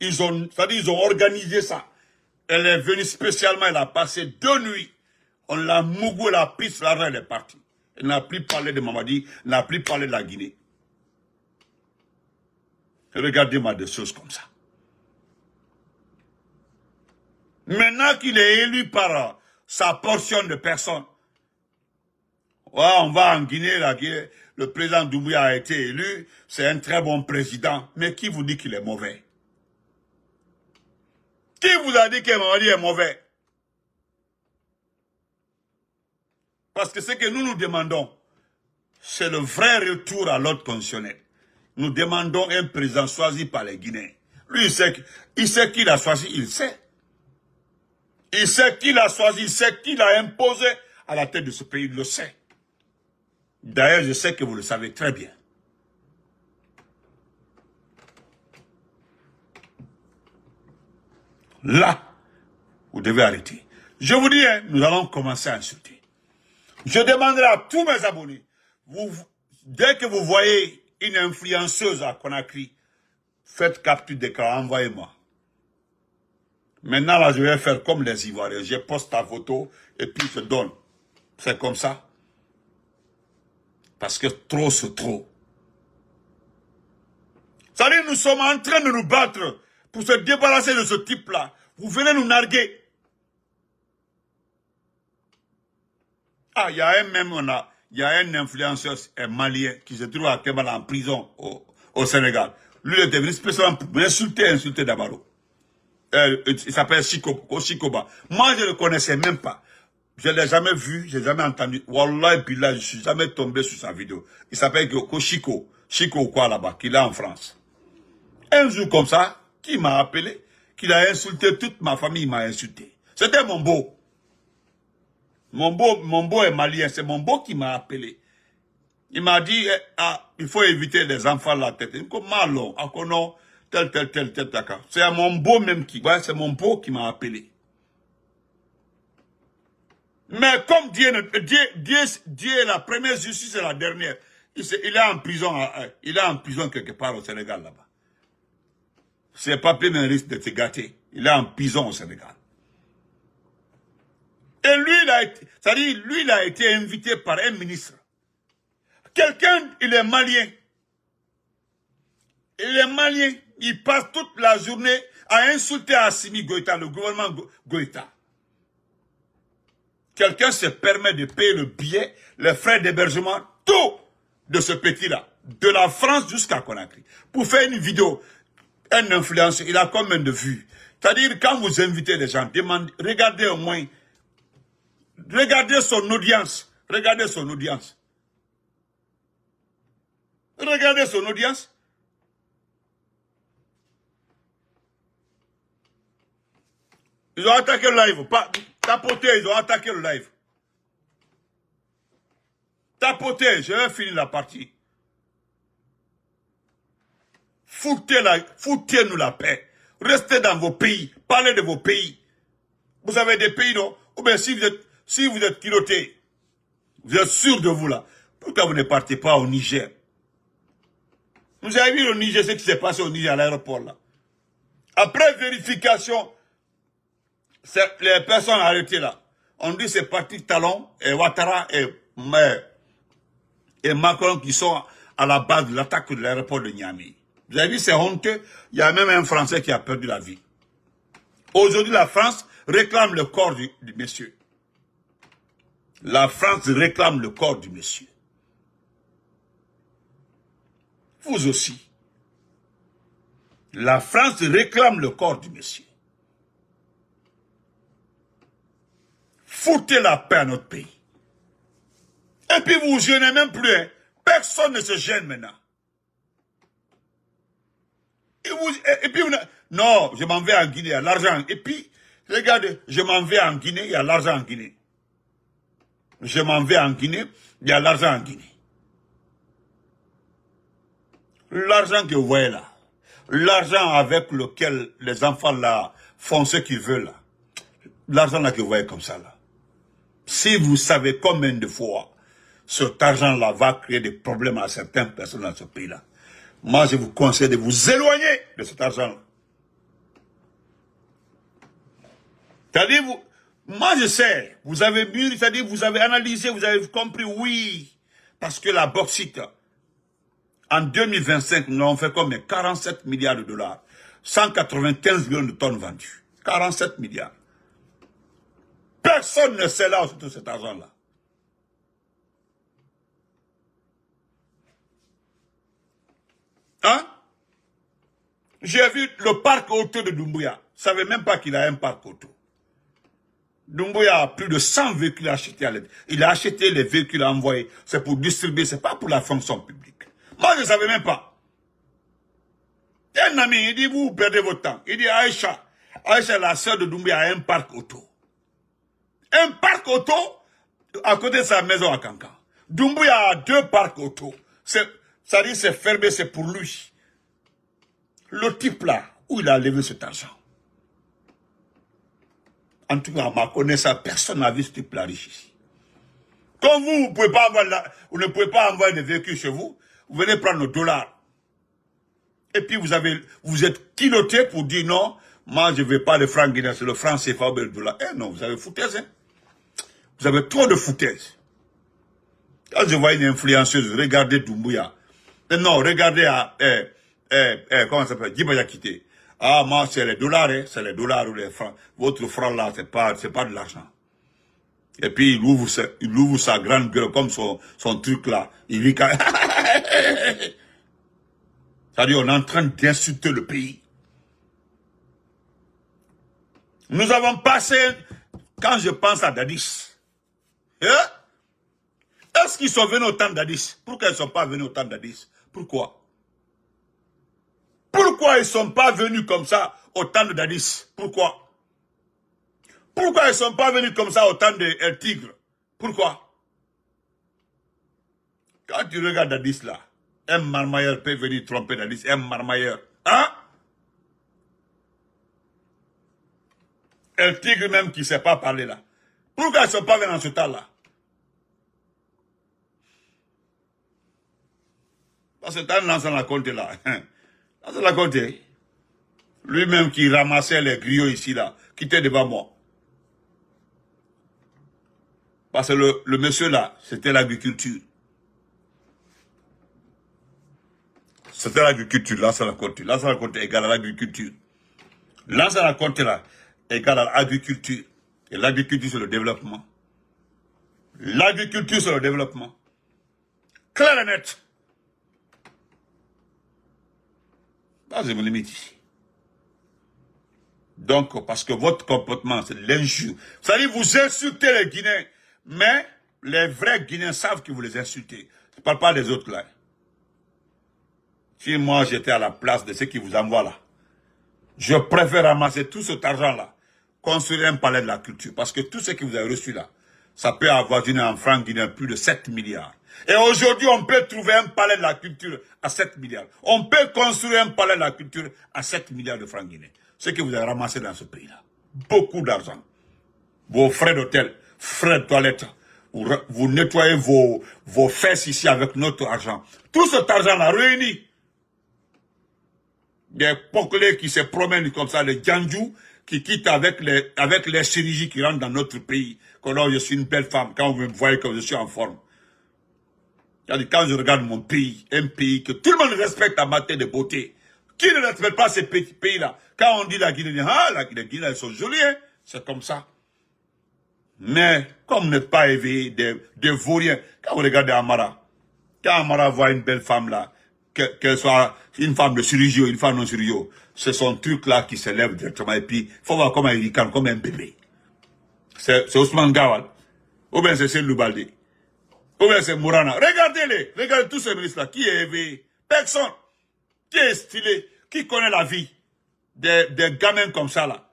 Ils ont organisé ça. Elle est venue spécialement, elle a passé 2 nuits. On l'a mougou, la piste, l'argent, elle est partie. Elle n'a plus parlé de Mamadi, elle n'a plus parlé de la Guinée. Regardez-moi des choses comme ça. Maintenant qu'il est élu par sa portion de personnes, ouais, on va en Guinée, le président Doumbouya a été élu, c'est un très bon président, mais qui vous dit qu'il est mauvais? Qui vous a dit que Mamadi est mauvais? Parce que ce que nous demandons, c'est le vrai retour à l'ordre constitutionnel. Nous demandons un président choisi par les Guinéens. Lui, il sait qui l'a choisi, il sait. Il sait qui l'a choisi, il sait qui l'a imposé à la tête de ce pays, il le sait. D'ailleurs, je sais que vous le savez très bien. Là, vous devez arrêter. Je vous dis, hein, nous allons commencer à insulter. Je demanderai à tous mes abonnés, dès que vous voyez une influenceuse à Conakry, faites capture d'écran, envoyez-moi. Maintenant, là, je vais faire comme les Ivoiriens. Je poste ta photo et puis je donne. C'est comme ça. Parce que trop, c'est trop. Ça veut dire, nous sommes en train de nous battre pour se débarrasser de ce type-là. Vous venez nous narguer. Ah, il y a un influenceur malien qui se trouve actuellement en prison au Sénégal. Lui, il était venu spécialement pour insulter Dabaro. Il s'appelle Shikoba. Moi, je ne le connaissais même pas. Je ne l'ai jamais vu, je n'ai jamais entendu. Wallah, et puis là, je ne suis jamais tombé sur sa vidéo. Il s'appelle Chico. Chico quoi là-bas, qu'il est en France. Un jour comme ça, qui m'a appelé, qu'il a insulté, toute ma famille m'a insulté. C'était mon beau. Mon beau est malien, c'est mon beau qui m'a appelé. Il m'a dit, il faut éviter les enfants la tête. Il me dit, malon, non, tel. C'est mon beau même c'est mon beau qui m'a appelé. Mais comme Dieu est la première justice et la dernière, il est en prison, quelque part au Sénégal là-bas. Ses papiers ne risquent de se gâter. Il est en prison au Sénégal. Et lui, il a été invité par un ministre. Quelqu'un, il est malien. Il passe toute la journée à insulter Assimi Goïta, le gouvernement Goïta. Quelqu'un se permet de payer le billet, les frais d'hébergement, tout de ce petit-là, de la France jusqu'à Conakry, pour faire une vidéo. Un influenceur, il a combien de vues? C'est-à-dire, quand vous invitez les gens, regardez au moins, regardez son audience. Regardez son audience. Ils ont attaqué le live. Tapoter, ils ont attaqué le live. Tapoter, je vais finir la partie. Foutez-nous la paix. Restez dans vos pays. Parlez de vos pays. Vous avez des pays, non? Ou bien si vous êtes piloté, vous êtes sûr de vous là, pourquoi vous ne partez pas au Niger? Vous avez vu au Niger, ce qui s'est passé au Niger à l'aéroport là. Après vérification, les personnes arrêtées là, on dit c'est parti Talon et Ouattara et Macron qui sont à la base de l'attaque de l'aéroport de Niamey. Vous avez vu, c'est honteux. Il y a même un Français qui a perdu la vie. Aujourd'hui, la France réclame le corps du monsieur. La France réclame le corps du monsieur. Vous aussi. La France réclame le corps du monsieur. Foutez la paix à notre pays. Et puis vous ne gênez même plus. Hein. Personne ne se gêne maintenant. Et puis non, je m'en vais en Guinée, il y a l'argent. Et puis, regardez, je m'en vais en Guinée, il y a l'argent en Guinée. Je m'en vais en Guinée, il y a l'argent en Guinée. L'argent que vous voyez là, l'argent avec lequel les enfants là font ce qu'ils veulent là, l'argent là que vous voyez comme ça là, si vous savez combien de fois cet argent là va créer des problèmes à certaines personnes dans ce pays là, moi je vous conseille de vous éloigner de cet argent là. C'est-à-dire, moi je sais, vous avez vu, c'est-à-dire vous avez analysé, vous avez compris, oui, parce que la bauxite, en 2025, nous avons fait comme 47 milliards de dollars, 195 millions de tonnes vendues, 47 milliards. Personne ne sait là tout cet argent-là. Hein? J'ai vu le parc auto de Doumbouya. Je ne savais même pas qu'il a un parc auto. Doumbouya a plus de 100 véhicules achetés à l'aide. Il a acheté les véhicules envoyés. C'est pour distribuer, c'est pas pour la fonction publique. Moi, je ne savais même pas. Un ami, il dit, vous perdez votre temps. Il dit, Aïcha, la sœur de Doumbouya, a un parc auto. Un parc auto à côté de sa maison à Kankan. Doumbouya a 2 parcs auto. Ça dit, c'est fermé, c'est pour lui. Le type là, où il a levé cet argent. En tout cas, à ma connaissance, personne n'a vu ce type là riche ici. Comme vous, vous ne pouvez pas envoyer des véhicules chez vous, vous venez prendre nos dollars. Et puis vous êtes kiloté pour dire non, moi je ne veux pas le franc guinéen, c'est le franc CFA ou le dollar. Eh non, vous avez foutaise, hein. Vous avez trop de foutaise. Quand je vois une influenceuse, regardez Doumbouya. Non, regardez comment ça s'appelle, Djiba Yakité. Ah, moi, c'est les dollars, hein, c'est les dollars ou les francs. Votre franc là, c'est pas de l'argent. Et puis, il ouvre sa grande gueule comme son truc là. Il dit C'est-à-dire, on est en train d'insulter le pays. Nous avons passé, quand je pense à Dadis, est-ce qu'ils sont venus au temps de Dadis? Pourquoi ils ne sont pas venus au temps de Dadis? Pourquoi? Pourquoi ils ne sont pas venus comme ça au temps de Dadis? Pourquoi? Pourquoi ils ne sont pas venus comme ça au temps de El Tigre? Pourquoi? Quand tu regardes Dadis là, un marmailleur peut venir tromper Dadis, un marmailleur. Hein? El Tigre même qui ne sait pas parler là. Pourquoi ils ne sont pas venus en ce temps-là? Parce que quand Lansana la compte là, Lansana la compte, lui-même qui ramassait les griots ici là, qui était devant moi. Parce que le monsieur là, c'était l'agriculture. C'était l'agriculture, Lansana la compte. Lansana la compte égale à l'agriculture. Lansana la compte là, égale à l'agriculture. Et l'agriculture c'est le développement. L'agriculture c'est le développement. Clair et net. Là, je me limite ici. Donc, parce que votre comportement, c'est l'injure. C'est-à-dire, vous insultez les Guinéens, mais les vrais Guinéens savent que vous les insultez. Je ne parle pas des autres là. Si moi, j'étais à la place de ceux qui vous envoient là, je préfère ramasser tout cet argent-là, construire un palais de la culture. Parce que tout ce que vous avez reçu là, ça peut avoisiner en francs guinéens plus de 7 milliards. Et aujourd'hui, on peut trouver un palais de la culture à 7 milliards. On peut construire un palais de la culture à 7 milliards de francs guinéens. Ce que vous avez ramassé dans ce pays-là. Beaucoup d'argent. Vos frais d'hôtel, frais de toilette. Vous nettoyez vos fesses ici avec notre argent. Tout cet argent-là réuni. Des pocolés qui se promènent comme ça, les Djandjou, qui quittent avec les chirurgies qui rentrent dans notre pays. Quand je suis une belle femme, quand vous me voyez que je suis en forme. Quand je regarde mon pays, un pays que tout le monde respecte en matière de beauté, qui ne respecte pas ces petits pays-là? Quand on dit la Guinée, les Guinéens sont jolis, hein? C'est comme ça. Mais, comme vous n'êtes pas éveillé des vauriens, quand vous regardez Amara, quand Amara voit une belle femme là, qu'elle soit une femme de chirurgie ou une femme non chirurgie, c'est son truc là qui s'élève directement et puis, il faut voir comment il ricane, comme un bébé. C'est Ousmane Gawal, ou bien c'est Seydou Balde. Ou bien c'est Mourana. Regardez-les. Regardez tous ces ministres-là. Qui est éveillé? Personne. Qui est stylé? Qui connaît la vie des gamins comme ça, là?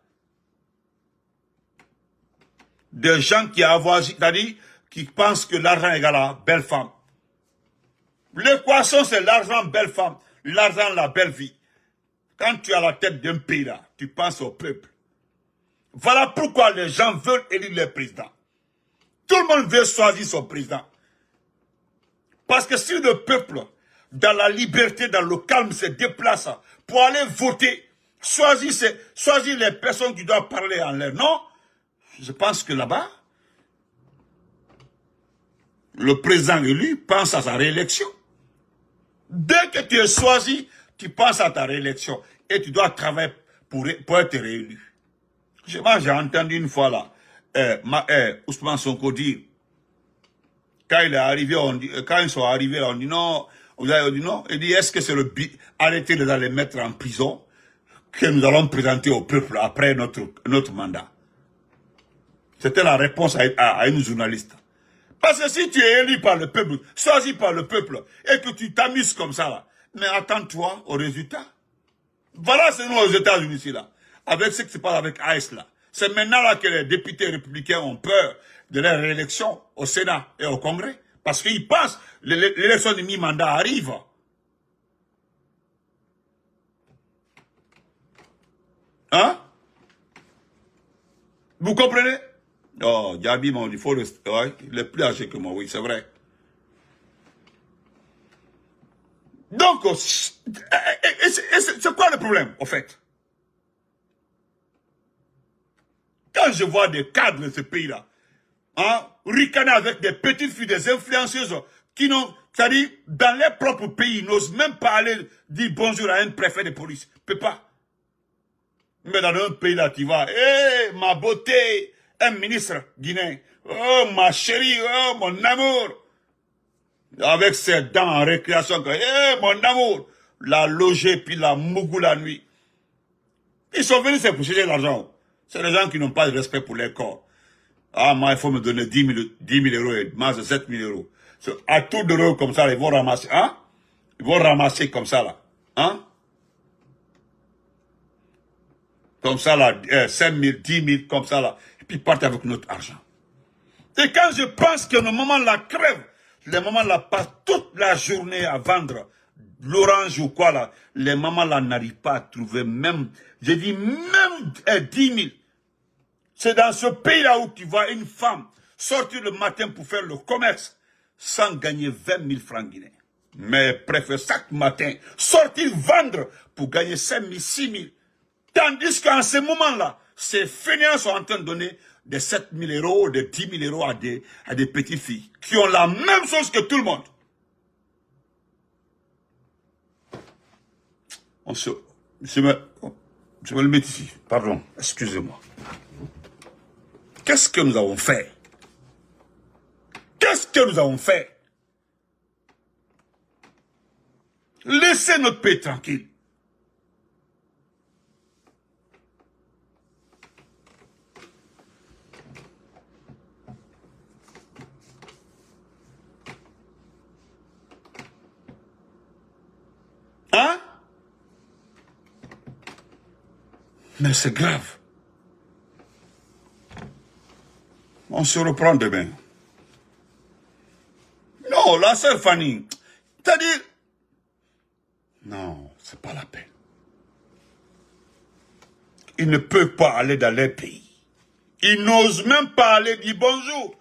Des gens qui c'est-à-dire, qui pensent que l'argent égale à belle femme. L'équation, c'est l'argent, belle femme. L'argent, la belle vie. Quand tu as la tête d'un pays, là, tu penses au peuple. Voilà pourquoi les gens veulent élire le président. Tout le monde veut choisir son président. Parce que si le peuple, dans la liberté, dans le calme, se déplace pour aller voter, choisir les personnes qui doivent parler en l'air, non, je pense que là-bas, le président élu pense à sa réélection. Dès que tu es choisi, tu penses à ta réélection et tu dois travailler pour être réélu. J'ai entendu une fois là, Ousmane Sonko dire, quand il est arrivé, quand ils sont arrivés, on dit non, vous avez dit non. Il dit, est-ce que c'est arrêter de les mettre en prison que nous allons présenter au peuple après notre mandat? C'était la réponse à une journaliste. Parce que si tu es élu par le peuple, choisi par le peuple, et que tu t'amuses comme ça là, mais attends-toi au résultat. Voilà, c'est nous aux États-Unis ici là, avec ce qui se passe avec AES là. C'est maintenant là que les députés républicains ont peur de leur réélection au Sénat et au Congrès. Parce qu'ils pensent que l'élection de mi-mandat arrive. Hein? Vous comprenez? Oh, Djabi, il faut il est plus âgé que moi, oui, c'est vrai. Donc, c'est quoi le problème, en fait? Quand je vois des cadres de ce pays-là, hein, ricaner avec des petites filles, des influenceuses, qui n'ont, c'est-à-dire, dans leur propre pays, n'osent même pas aller dire bonjour à un préfet de police. Ne peut pas. Mais dans un pays là, tu vas, hé, ma beauté, un ministre guinéen, oh, ma chérie, oh, mon amour. Avec ses dents en récréation, hé, mon amour. la loger, puis la mougou la nuit. Ils sont venus se coucher l'argent. C'est des gens qui n'ont pas de respect pour leur corps. Ah, moi, il faut me donner 10 000 euros et moi, c'est 7 000 euros. À tout d'euros comme ça, ils vont ramasser, hein? Ils vont ramasser comme ça, là. Hein? Comme ça, là, 5 000, 10 000, comme ça, là. Et puis, ils partent avec notre argent. Et quand je pense que nos mamans la crèvent, les mamans la passent toute la journée à vendre l'orange ou quoi, là. Les mamans là n'arrivent pas à trouver même, je dis même 10 000. C'est dans ce pays-là où tu vois une femme sortir le matin pour faire le commerce sans gagner 20 000 francs guinéens. Mais préfère chaque matin sortir vendre pour gagner 5 000, 6 000. Tandis qu'en ce moment-là, ces fainéants sont en train de donner des 7 000 euros, des 10 000 euros à des petites filles qui ont la même chose que tout le monde. Je me le mets ici. Pardon, excusez-moi. Qu'est-ce que nous avons fait? Qu'est-ce que nous avons fait? Laissez notre pays tranquille. Hein? Mais c'est grave. On se reprend demain. Non, la sœur Fanny, c'est-à-dire, non, c'est pas la peine. Ils ne peuvent pas aller dans leur pays. Ils n'osent même pas aller dire bonjour.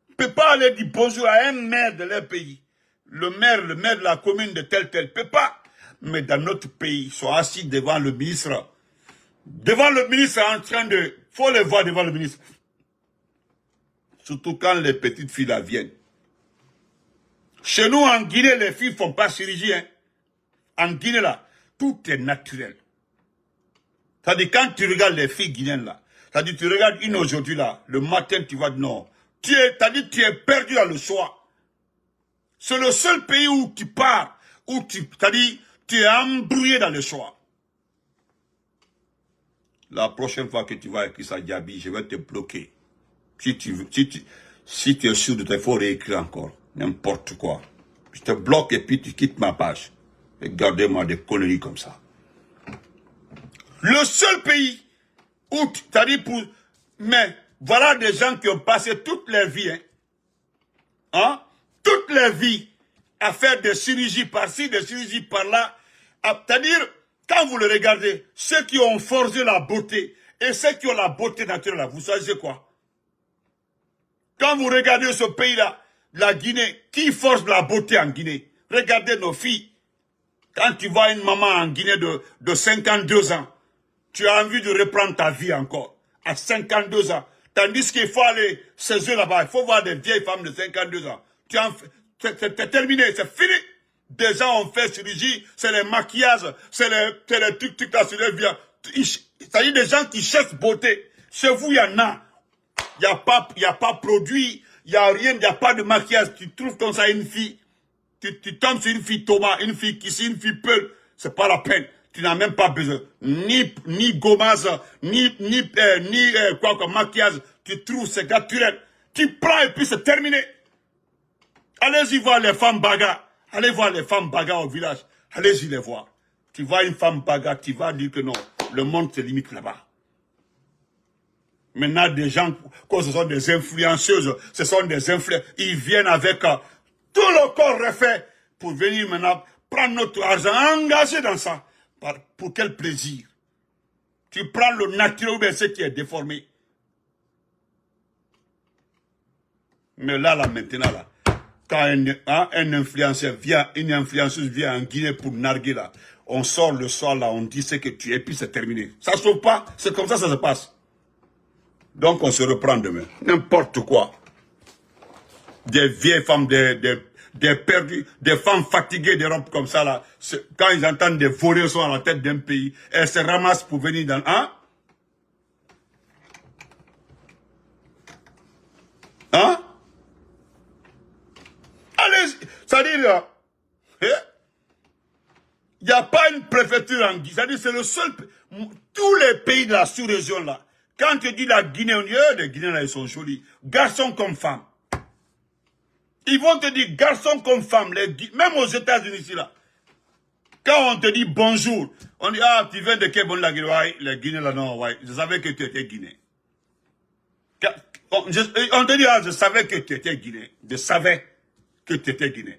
Ils ne peuvent pas aller dire bonjour à un maire de leur pays. Le maire de la commune de tel, ne peut pas. Mais dans notre pays, ils sont assis devant le ministre. Devant le ministre en train de... faut les voir devant le ministre. Surtout quand les petites filles là viennent. Chez nous, en Guinée, les filles ne font pas chirurgie. Hein. En Guinée, là, tout est naturel. C'est-à-dire, quand tu regardes les filles guinéennes, là, c'est-à-dire, tu regardes une aujourd'hui, là, le matin, tu vas dire non. C'est-à-dire, tu es perdu dans le choix. C'est le seul pays où tu pars, où c'est-à-dire, tu es embrouillé dans le choix. La prochaine fois que tu vas écrire ça, Diaby, je vais te bloquer. Si tu es sûr de toi, il faut réécrire encore. N'importe quoi. Je te bloque et puis tu quittes ma page. Et gardez-moi des conneries comme ça. Le seul pays où, c'est-à-dire pour... Mais voilà des gens qui ont passé toute leur vie, hein, toute leur vie à faire des chirurgies par-ci, des chirurgies par-là. C'est-à-dire, quand vous le regardez, ceux qui ont forgé la beauté et ceux qui ont la beauté naturelle, vous savez quoi? Quand vous regardez ce pays-là, la Guinée, qui forge la beauté en Guinée? Regardez nos filles. Quand tu vois une maman en Guinée de 52 ans, tu as envie de reprendre ta vie encore, à 52 ans. Tandis qu'il faut aller chez eux là-bas, il faut voir des vieilles femmes de 52 ans. C'est terminé, c'est fini. Des gens ont fait chirurgie, c'est les maquillages, c'est les trucs là sur les vies. C'est-à-dire des gens qui cherchent beauté. Chez vous, il y en a. Il n'y a pas produit, il n'y a rien, il n'y a pas de maquillage. Tu trouves comme ça une fille, tu tombes sur une fille Thomas, une fille Kissi, une fille Peul, c'est pas la peine. Tu n'as même pas besoin. Ni gommage, ni quoi comme maquillage. Tu trouves, c'est naturel. Tu prends et puis c'est terminé. Allez-y voir les femmes bagarres. Allez voir les femmes bagarres au village. Allez-y les voir. Tu vois une femme bagarre, tu vas dire que non, le monde se limite là-bas. Maintenant, des gens, quand ce sont des influenceuses, ce sont des influenceurs, ils viennent avec tout le corps refait pour venir maintenant prendre notre argent, engager dans ça. Pour quel plaisir? Tu prends le naturel ou bien ce qui est déformé. Mais là, maintenant, là, quand un influenceur vient, une influenceuse vient en Guinée pour narguer là, on sort le soir là, on dit ce que tu es, puis c'est terminé. Ça ne sauve pas, c'est comme ça se passe. Donc on se reprend demain. N'importe quoi. Des vieilles femmes, des perdus, des femmes fatiguées, des robes comme ça là. Quand ils entendent des voleurs sont à la tête d'un pays, elles se ramassent pour venir dans... Hein? Hein? Allez, c'est-à-dire... Il n'y a pas une préfecture en Guinée. C'est-à-dire c'est le seul... Tous les pays de la sous-région là, quand tu dis la Guinée, on dit, les Guinéens là, ils sont jolis. Garçons comme femmes. Ils vont te dire garçons comme femmes. Même aux États-Unis ici là. Quand on te dit bonjour, on dit, ah, tu viens de quel bon la Guinée? Ouais, les Guinéens là, non, ouais. Je savais que tu étais Guinéen. On te dit, ah, je savais que tu étais Guinéen. Je savais que tu étais Guinéen.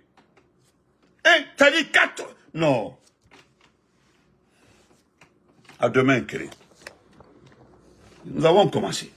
Hein, t'as dit 4. Non. À demain, Kéré. Nous avons commencé.